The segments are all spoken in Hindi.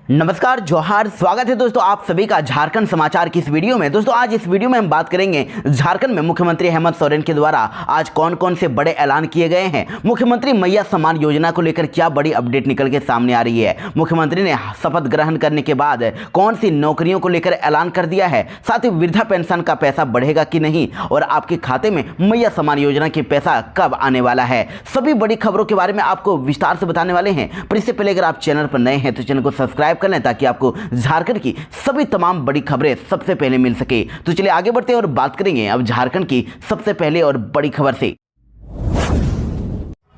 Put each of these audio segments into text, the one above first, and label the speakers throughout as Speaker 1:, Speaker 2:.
Speaker 1: नमस्कार, जोहार, स्वागत है दोस्तों आप सभी का झारखंड समाचार की इस वीडियो में। दोस्तों आज इस वीडियो में हम बात करेंगे झारखंड में मुख्यमंत्री हेमंत सोरेन के द्वारा आज कौन कौन से बड़े ऐलान किए गए हैं। मुख्यमंत्री मैया सम्मान योजना को लेकर क्या बड़ी अपडेट निकल के सामने आ रही है। मुख्यमंत्री ने शपथ ग्रहण करने के बाद कौन सी नौकरियों को लेकर ऐलान कर दिया है। साथ ही वृद्धा पेंशन का पैसा बढ़ेगा कि नहीं और आपके खाते में मैया सम्मान योजना के पैसा कब आने वाला है। सभी बड़ी खबरों के बारे में आपको विस्तार से बताने वाले हैं। पर इससे पहले अगर आप चैनल पर नए हैं तो चैनल को सब्सक्राइब कर लें ताकि आपको झारखंड की सभी तमाम बड़ी खबरें सबसे पहले मिल सके। तो चलिए आगे बढ़ते हैं और बात करेंगे अब झारखंड की सबसे पहले और बड़ी खबर से।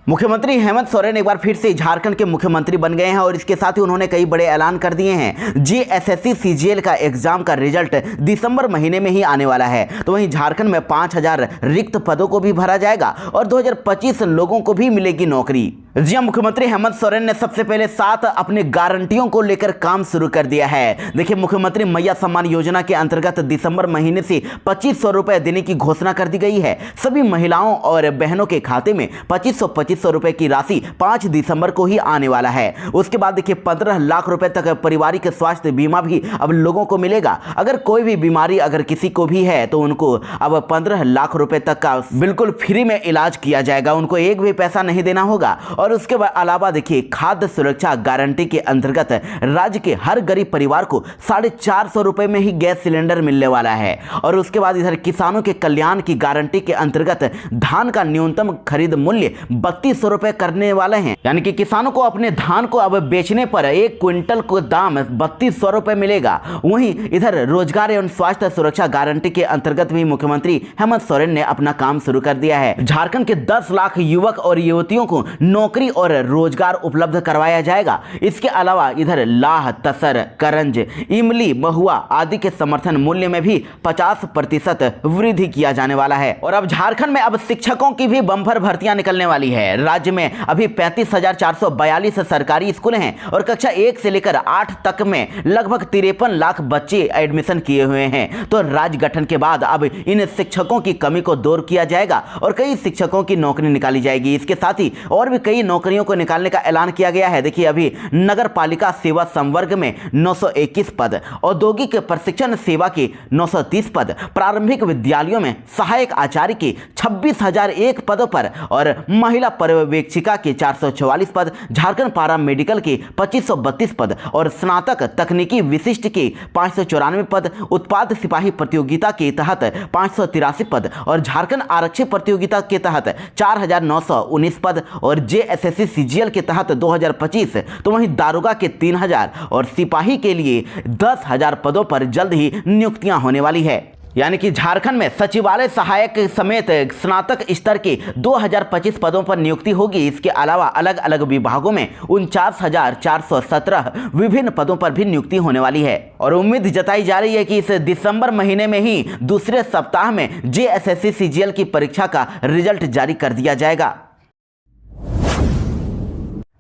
Speaker 1: मुख्यमंत्री हेमंत सोरेन एक बार फिर से झारखंड के मुख्यमंत्री बन गए हैं और इसके साथ ही उन्होंने कई बड़े ऐलान कर दिए हैं। जेएसएससी सीजीएल का एग्जाम का रिजल्ट दिसंबर महीने में ही आने वाला है। तो वहीं झारखंड में 5000 रिक्त पदों को भी भरा जाएगा और 2025 लोगों को भी मिलेगी नौकरी। जी हां, मुख्यमंत्री हेमंत सोरेन ने सबसे पहले 7 अपने गारंटियों को लेकर काम शुरू कर दिया है। देखिए, मुख्यमंत्री मैया सम्मान योजना के अंतर्गत दिसंबर महीने से 2500 रुपए देने की घोषणा कर दी गई है। सभी महिलाओं और बहनों के खाते में 2500 रुपए की राशि 5 दिसंबर को ही आने वाला है। उसके बाद देखिए 15 लाख रुपए तक पारिवारिक स्वास्थ्य बीमा भी अब लोगों को मिलेगा। अगर कोई भी बीमारी अगर किसी को भी है तो उनको अब 15 लाख रुपए तक का बिल्कुल फ्री में इलाज किया जाएगा। उनको एक भी पैसा नहीं देना होगा। और उसके अलावा देखिए खाद्य सुरक्षा गारंटी के अंतर्गत राज्य के हर गरीब परिवार को 450 रुपए में ही गैस सिलेंडर मिलने वाला है। और उसके बाद इधर किसानों के कल्याण की गारंटी के अंतर्गत धान का न्यूनतम खरीद मूल्य 3200 रुपए करने वाले हैं। यानी कि किसानों को अपने धान को अब बेचने पर 1 क्विंटल को दाम 3200 रुपए मिलेगा। वहीं इधर रोजगार एवं स्वास्थ्य सुरक्षा गारंटी के अंतर्गत भी मुख्यमंत्री हेमंत सोरेन ने अपना काम शुरू कर दिया है। झारखंड के 10 लाख युवक और युवतियों को नौकरी और रोजगार उपलब्ध करवाया जाएगा। इसके अलावा इधर लाह, तसर, करंज, इमली, महुआ आदि के समर्थन मूल्य में भी 50% वृद्धि किया जाने वाला है। और अब झारखंड में अब शिक्षकों की भी बम्पर भर्तियां निकलने वाली है। राज्य में अभी 35,442 सरकारी स्कूल हैं और कक्षा 1 से लेकर 8 तक में लगभग 53 लाख बच्चे एडमिशन किए हुए हैं। तो राज्य गठन के बाद अब इन शिक्षकों की कमी को दूर किया जाएगा और कई शिक्षकों की नौकरी निकाली जाएगी। इसके साथ ही और भी कई नौकरियों को निकालने का ऐलान किया गया है। देखिए, अभी नगर पालिका सेवा संवर्ग में 921 पद, औद्योगिक प्रशिक्षण सेवा के 930 पद, प्रारंभिक विद्यालयों में सहायक आचार्य के 26,001 पदों पर और महिला पर्यवेक्षिका के 444 पद, झारखंड पारा मेडिकल के 2532 पद और स्नातक तकनीकी विशिष्ट के 594 पद, उत्पाद सिपाही प्रतियोगिता के तहत 583 पद और झारखंड आरक्षी प्रतियोगिता के तहत 4919 पद और जेएसएससी सीजीएल के तहत 2025। तो वहीं दारोगा के 3000 और सिपाही के लिए 10,000 पदों पर जल्द ही नियुक्तियां होने वाली है। यानी कि झारखंड में सचिवालय सहायक समेत स्नातक स्तर के 2025 पदों पर नियुक्ति होगी। इसके अलावा अलग अलग विभागों में 49,417 विभिन्न पदों पर भी नियुक्ति होने वाली है। और उम्मीद जताई जा रही है कि इस दिसंबर महीने में ही दूसरे सप्ताह में जेएसएससी सीजीएल की परीक्षा का रिजल्ट जारी कर दिया जाएगा।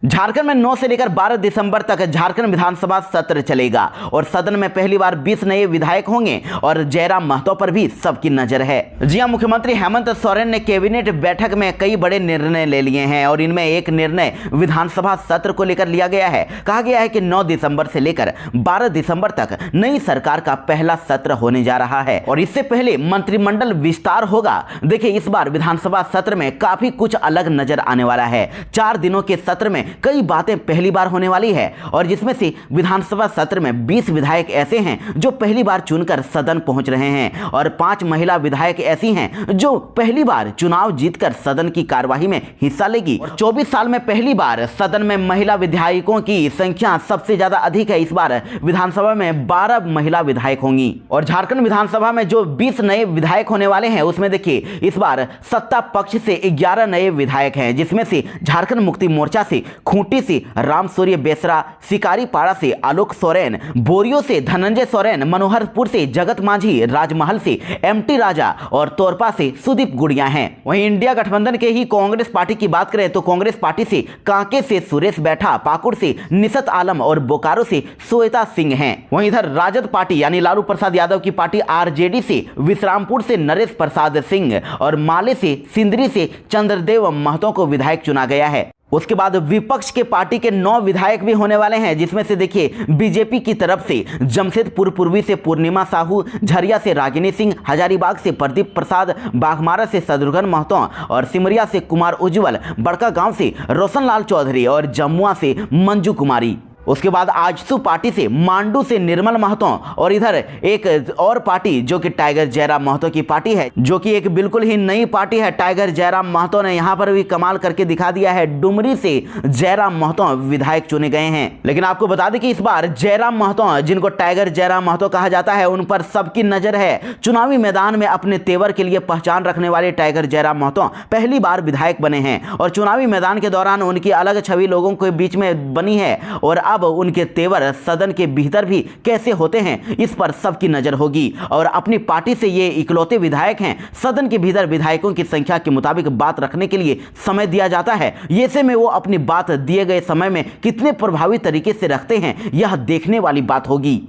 Speaker 1: झारखंड में 9 से लेकर 12 दिसंबर तक झारखंड विधानसभा सत्र चलेगा और सदन में पहली बार 20 नए विधायक होंगे और जयराम महतो पर भी सबकी नजर है। जी हां, मुख्यमंत्री हेमंत सोरेन ने कैबिनेट बैठक में कई बड़े निर्णय ले लिए हैं और इनमें एक निर्णय विधानसभा सत्र को लेकर लिया गया है। कहा गया है कि 9 दिसंबर से लेकर 12 दिसंबर तक नई सरकार का पहला सत्र होने जा रहा है और इससे पहले मंत्रिमंडल विस्तार होगा। देखिए, इस बार विधानसभा सत्र में काफी कुछ अलग नजर आने वाला है। 4 दिनों के सत्र में कई बातें पहली बार होने वाली है और जिसमें से विधानसभा सत्र में 20 विधायक ऐसे हैं जो पहली बार चुनकर सदन पहुंच रहे हैं और 5 महिला विधायक ऐसी हैं जो पहली बार चुनाव जीतकर सदन की कार्यवाही में हिस्सा लेगी। 24 साल में पहली बार सदन में महिला विधायकों की संख्या सबसे ज्यादा अधिक है। इस बार विधानसभा में 12 महिला विधायक होंगी और झारखंड विधानसभा में जो 20 नए विधायक होने वाले हैं उसमें देखिए इस बार सत्ता पक्ष से 11 नए विधायक हैं, जिसमें से झारखंड मुक्ति मोर्चा से खूंटी से राम सूर्य बेसरा, शिकारीपाड़ा से आलोक सोरेन, बोरियो से धनंजय सोरेन, मनोहरपुर से जगत मांझी, राजमहल से एमटी राजा और तोरपा से सुदीप गुड़िया हैं। वहीं इंडिया गठबंधन के ही कांग्रेस पार्टी की बात करें तो कांग्रेस पार्टी से कांके से सुरेश बैठा, पाकुड़ से निशत आलम और बोकारो से श्वेता सिंह हैं। वहीं इधर राजद पार्टी यानी लालू प्रसाद यादव की पार्टी आरजेडी से विश्रामपुर से नरेश प्रसाद सिंह और माले से सिंदरी से चंद्रदेव महतो को विधायक चुना गया है। उसके बाद विपक्ष के पार्टी के 9 विधायक भी होने वाले हैं, जिसमें से देखिए बीजेपी की तरफ से जमशेदपुर पूर्वी से पूर्णिमा साहू, झरिया से रागिनी सिंह, हजारीबाग से प्रदीप प्रसाद, बाघमारा से शत्रुघ्न महतो और सिमरिया से कुमार उज्जवल, बड़का गांव से रोशनलाल चौधरी और जमुआ से मंजू कुमारी। उसके बाद आजसू पार्टी से मांडू से निर्मल महतो और इधर एक और पार्टी जो कि टाइगर जयराम महतो की पार्टी है, जो कि एक बिल्कुल ही नई पार्टी है। टाइगर जयराम महतो ने यहां पर भी कमाल करके दिखा दिया है। डुमरी से जयराम महतो विधायक चुने गए हैं। लेकिन आपको बता दें कि इस बार जयराम महतो, जिनको टाइगर जयराम महतो कहा जाता है, उन पर सबकी नजर है। चुनावी मैदान में अपने तेवर के लिए पहचान रखने वाले टाइगर जयराम महतो पहली बार विधायक बने हैं और चुनावी मैदान के दौरान उनकी अलग छवि लोगों के बीच में बनी है और अब उनके तेवर सदन के भीतर भी कैसे होते हैं, इस पर सबकी नजर होगी। और अपनी पार्टी से ये इकलौते विधायक हैं। सदन के भीतर विधायकों की संख्या के मुताबिक बात रखने के लिए समय दिया जाता है। ऐसे में वो अपनी बात दिए गए समय में कितने प्रभावी तरीके से रखते हैं, यह देखने वाली बात होगी।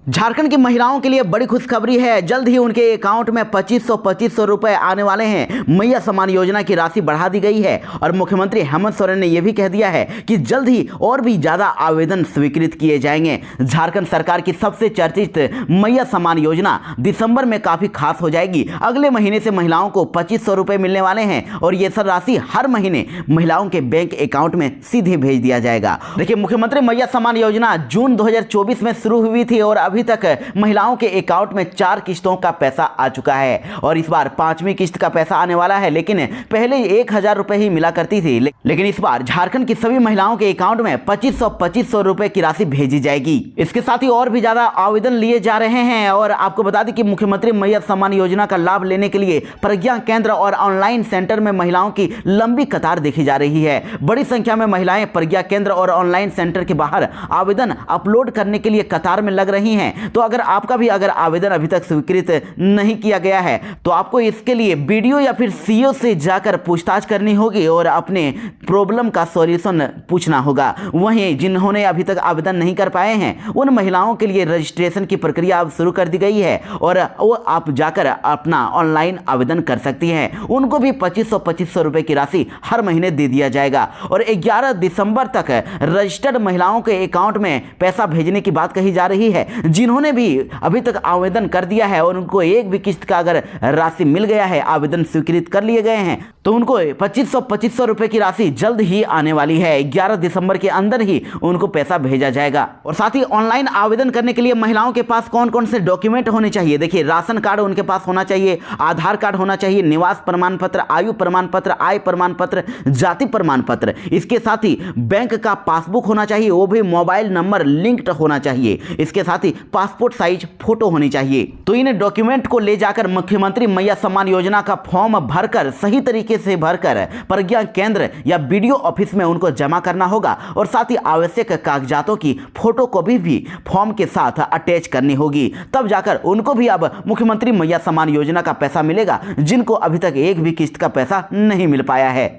Speaker 1: झारखंड की महिलाओं के लिए बड़ी खुशखबरी है। जल्द ही उनके अकाउंट में 2500 रुपए आने वाले हैं। मैया सम्मान योजना की राशि बढ़ा दी गई है और मुख्यमंत्री हेमंत सोरेन ने यह भी कह दिया है कि जल्द ही और भी ज्यादा आवेदन स्वीकृत किए जाएंगे। झारखंड सरकार की सबसे चर्चित मैया सम्मान योजना दिसंबर में काफी खास हो जाएगी। अगले महीने से महिलाओं को 2500 रुपए मिलने वाले हैं और यह सब राशि हर महीने महिलाओं के बैंक अकाउंट में सीधे भेज दिया जाएगा। देखिए, मुख्यमंत्री मैया सम्मान योजना जून 2024 में शुरू हुई थी और अभी तक महिलाओं के अकाउंट में 4 किस्तों का पैसा आ चुका है और इस बार 5वीं किस्त का पैसा आने वाला है। लेकिन पहले 1000 रुपए ही मिला करती थी, लेकिन इस बार झारखंड की सभी महिलाओं के अकाउंट में 2500 रुपए की राशि भेजी जाएगी। इसके साथ ही और भी ज्यादा आवेदन लिए जा रहे हैं और आपको बता दें कि मुख्यमंत्री मैया सम्मान योजना का लाभ लेने के लिए प्रज्ञा केंद्र और ऑनलाइन सेंटर में महिलाओं की लंबी कतार देखी जा रही है। बड़ी संख्या में महिलाएं प्रज्ञा केंद्र और ऑनलाइन सेंटर के बाहर आवेदन अपलोड करने के लिए कतार में लग रही हैं। तो अगर आपका भी आवेदन अभी तक स्वीकृत नहीं किया गया है तो आपको इसके लिए बीडीओ या फिर सीओ से जाकर पूछताछ करनी होगी और अपने प्रॉब्लम का सॉल्यूशन पूछना होगा। वहीं जिन्होंने अभी तक आवेदन नहीं कर पाए हैं उन महिलाओं के लिए रजिस्ट्रेशन की प्रक्रिया अब शुरू कर दी गई है और वो आप जाकर अपना ऑनलाइन आवेदन कर सकती हैं। उनको भी 2500 रुपए की राशि हर महीने दे दिया जाएगा और 11 दिसंबर तक रजिस्टर्ड महिलाओं के अकाउंट में पैसा भेजने की बात कही जा रही है। जिन्होंने भी अभी तक आवेदन कर दिया है और उनको एक भी किस्त का अगर राशि मिल गया है, आवेदन स्वीकृत कर लिए गए हैं, तो उनको 2500 रुपए की राशि जल्द ही आने वाली है। 11 दिसंबर के अंदर ही उनको पैसा भेजा जाएगा। और साथ ही ऑनलाइन आवेदन करने के लिए महिलाओं के पास कौन कौन से डॉक्यूमेंट होने चाहिए? देखिए, राशन कार्ड उनके पास होना चाहिए, आधार कार्ड होना चाहिए, निवास प्रमाण पत्र, आयु प्रमाण पत्र, आय प्रमाण पत्र, जाति प्रमाण पत्र। इसके साथ ही बैंक का पासबुक होना चाहिए, वो भी मोबाइल नंबर लिंक्ड होना चाहिए। इसके साथ ही पासपोर्ट साइज फोटो होनी चाहिए। तो इन डॉक्यूमेंट को ले जाकर मुख्यमंत्री मैया सम्मान योजना का फॉर्म भरकर सही तरीके से भरकर प्रज्ञा केंद्र या बीडीओ ऑफिस में उनको जमा करना होगा और साथ ही आवश्यक कागजातों की फोटोकॉपी भी फॉर्म के साथ अटैच करनी होगी। तब जाकर उनको भी अब मुख्यमंत्री मैया सम्मान योजना का पैसा मिलेगा, जिनको अभी तक एक भी किस्त का पैसा नहीं मिल पाया है।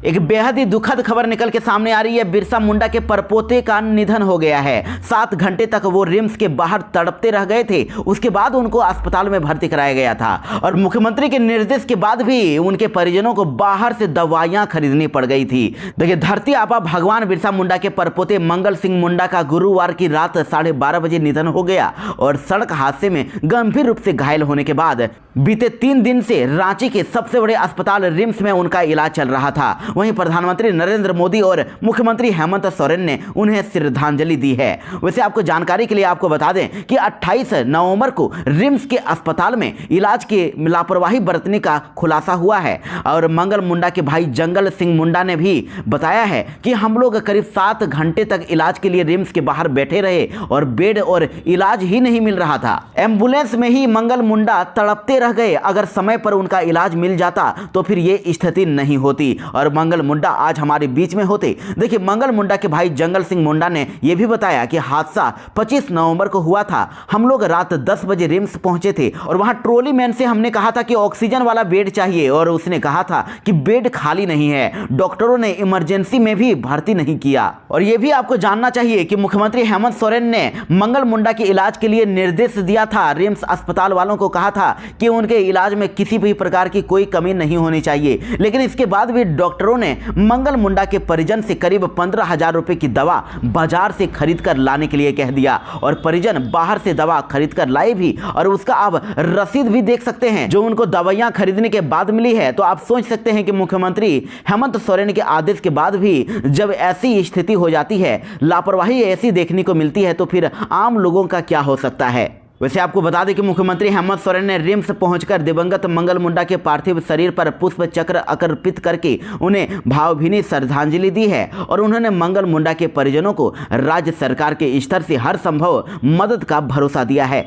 Speaker 1: एक बेहद ही दुखद खबर निकल के सामने आ रही है। बिरसा मुंडा के परपोते का निधन हो गया है। 7 घंटे तक वो रिम्स के बाहर तड़पते रह गए थे। उसके बाद उनको अस्पताल में भर्ती कराया गया था और मुख्यमंत्री के निर्देश के बाद भी उनके परिजनों को बाहर से दवाइयां खरीदनी पड़ गई थी। देखिए, धरती आबा भगवान बिरसा मुंडा के परपोते मंगल सिंह मुंडा का गुरुवार की रात 12:30 बजे निधन हो गया और सड़क हादसे में गंभीर रूप से घायल होने के बाद बीते 3 दिन से रांची के सबसे बड़े अस्पताल रिम्स में उनका इलाज चल रहा था। वहीं प्रधानमंत्री नरेंद्र मोदी और मुख्यमंत्री हेमंत सोरेन ने उन्हें श्रद्धांजलि दी है। वैसे आपको जानकारी के लिए आपको बता दें कि 28 नवंबर को रिम्स के अस्पताल में इलाज के लापरवाही बरतने का खुलासा हुआ है और मंगल मुंडा के भाई जंगल सिंह मुंडा ने भी बताया है कि हम लोग करीब 7 घंटे तक इलाज के लिए रिम्स के बाहर बैठे रहे और बेड और इलाज ही नहीं मिल रहा था। एम्बुलेंस में ही मंगल मुंडा तड़पते रह गए। अगर समय पर उनका इलाज मिल जाता तो फिर ये स्थिति नहीं होती और मंगल मुंडा आज हमारे बीच में होते। देखिए, मंगल मुंडा के भाई जंगल सिंह मुंडा ने यह भी बताया कि हादसा 25 नवंबर को हुआ था। हम लोग रात 10 बजे रिम्स पहुंचे थे और वहां ट्रॉली मैन से हमने कहा था कि ऑक्सीजन वाला बेड चाहिए और उसने कहा था कि बेड खाली नहीं है। डॉक्टरों ने इमरजेंसी में भी भर्ती नहीं किया। और यह भी आपको जानना चाहिए कि मुख्यमंत्री हेमंत सोरेन ने मंगल मुंडा के इलाज के लिए निर्देश दिया था। रिम्स अस्पताल वालों को कहा था कि उनके इलाज में किसी भी प्रकार की कोई कमी नहीं होनी चाहिए, लेकिन इसके बाद भी डॉक्टरों ने मंगल मुंडा के परिजन से करीब 15,000 रुपए की दवा बाजार से खरीद कर लाने के लिए कह दिया और परिजन बाहर से दवा खरीद कर लाए भी और उसका आप रसीद भी देख सकते हैं जो उनको दवाइयां खरीदने के बाद मिली है। तो आप सोच सकते हैं कि मुख्यमंत्री हेमंत सोरेन के आदेश के बाद भी जब ऐसी स्थिति हो जाती है, लापरवाही ऐसी देखने को मिलती है, तो फिर आम लोगों का क्या हो सकता है। वैसे आपको बता दें कि मुख्यमंत्री हेमंत सोरेन ने रिम्स पहुंचकर दिवंगत मंगल मुंडा के पार्थिव शरीर पर पुष्प चक्र अर्पित करके उन्हें भावभीनी श्रद्धांजलि दी है और उन्होंने मंगल मुंडा के परिजनों को राज्य सरकार के स्तर से हर संभव मदद का भरोसा दिया है।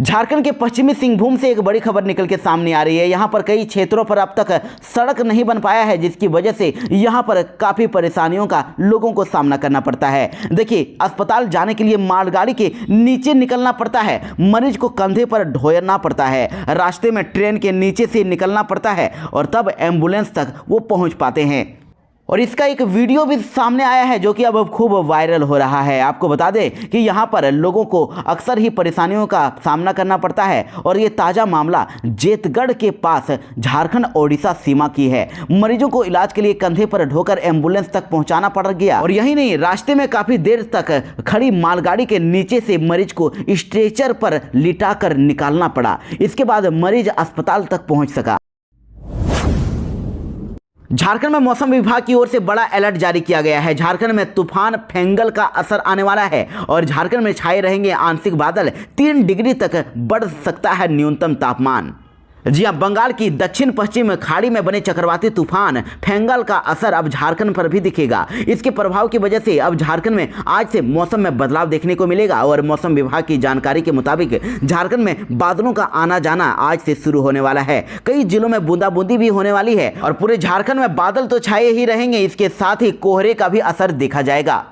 Speaker 1: झारखंड के पश्चिमी सिंहभूम से एक बड़ी खबर निकल के सामने आ रही है। यहां पर कई क्षेत्रों पर अब तक सड़क नहीं बन पाया है, जिसकी वजह से यहां पर काफी परेशानियों का लोगों को सामना करना पड़ता है। देखिए, अस्पताल जाने के लिए मालगाड़ी के नीचे निकलना पड़ता है, मरीज को कंधे पर ढोना पड़ता है, रास्ते में ट्रेन के नीचे से निकलना पड़ता है और तब एम्बुलेंस तक वो पहुंच पाते हैं। और इसका एक वीडियो भी सामने आया है जो कि अब खूब वायरल हो रहा है। आपको बता दें कि यहाँ पर लोगों को अक्सर ही परेशानियों का सामना करना पड़ता है और ये ताज़ा मामला जेतगढ़ के पास झारखंड ओडिशा सीमा की है। मरीजों को इलाज के लिए कंधे पर ढोकर एम्बुलेंस तक पहुंचाना पड़ गया और यही नहीं, रास्ते में काफ़ी देर तक खड़ी मालगाड़ी के नीचे से मरीज को स्ट्रेचर पर लिटाकर निकालना पड़ा। इसके बाद मरीज अस्पताल तक पहुँच सका। झारखंड में मौसम विभाग की ओर से बड़ा अलर्ट जारी किया गया है। झारखंड में तूफान फेंगल का असर आने वाला है और झारखंड में छाए रहेंगे आंशिक बादल। 3 डिग्री तक बढ़ सकता है न्यूनतम तापमान। जी हां, बंगाल की दक्षिण पश्चिम खाड़ी में बने चक्रवाती तूफान फेंगल का असर अब झारखंड पर भी दिखेगा। इसके प्रभाव की वजह से अब झारखंड में आज से मौसम में बदलाव देखने को मिलेगा और मौसम विभाग की जानकारी के मुताबिक झारखंड में बादलों का आना जाना आज से शुरू होने वाला है। कई जिलों में बूंदाबूंदी भी होने वाली है और पूरे झारखंड में बादल तो छाए ही रहेंगे, इसके साथ ही कोहरे का भी असर देखा जाएगा।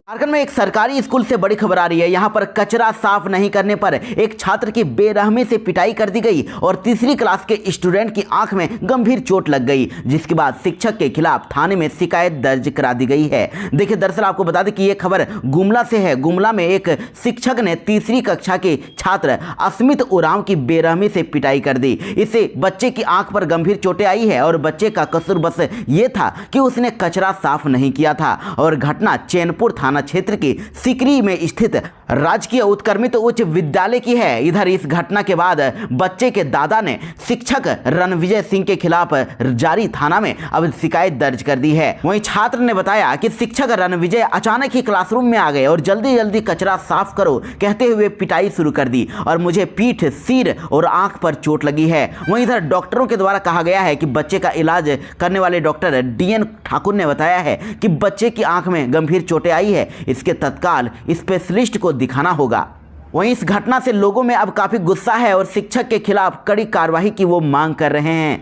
Speaker 1: झारखंड में एक सरकारी स्कूल से बड़ी खबर आ रही है। यहां पर कचरा साफ नहीं करने पर एक छात्र की बेरहमी से पिटाई कर दी गई और तीसरी क्लास के स्टूडेंट की आंख में गंभीर चोट लग गई, जिसके बाद शिक्षक के खिलाफ थाने में शिकायत दर्ज करा दी गई है। देखिए, दरअसल आपको बता दें कि यह खबर गुमला से है। गुमला में एक शिक्षक ने तीसरी कक्षा के छात्र अस्मित उरांव की बेरहमी से पिटाई कर दी। इससे बच्चे की आंख पर गंभीर चोटें आई है और बच्चे का कसूर बस ये था कि उसने कचरा साफ नहीं किया था और घटना चैनपुर थाना क्षेत्र की सिकरी में स्थित राजकीय उत्क्रमित उच्च विद्यालय की है। इधर इस घटना के बाद बच्चे के दादा ने शिक्षक रणविजय सिंह के खिलाफ जारी थाना में अब शिकायत दर्ज कर दी है। वहीं छात्र ने बताया कि शिक्षक रणविजय अचानक ही क्लासरूम में आ गए और जल्दी जल्दी कचरा साफ करो कहते हुए पिटाई शुरू कर दी और मुझे पीठ, सिर और आंख पर चोट लगी है। वहीं इधर डॉक्टरों के द्वारा कहा गया है कि बच्चे का इलाज करने वाले डॉक्टर DN ठाकुर ने बताया है कि बच्चे की आंख में गंभीर चोटें आई है, इसके तत्काल स्पेशलिस्ट को दिखाना होगा। वहीं इस घटना से लोगों में अब काफी गुस्सा है और शिक्षक के खिलाफ कड़ी कार्रवाई की वो मांग कर रहे हैं।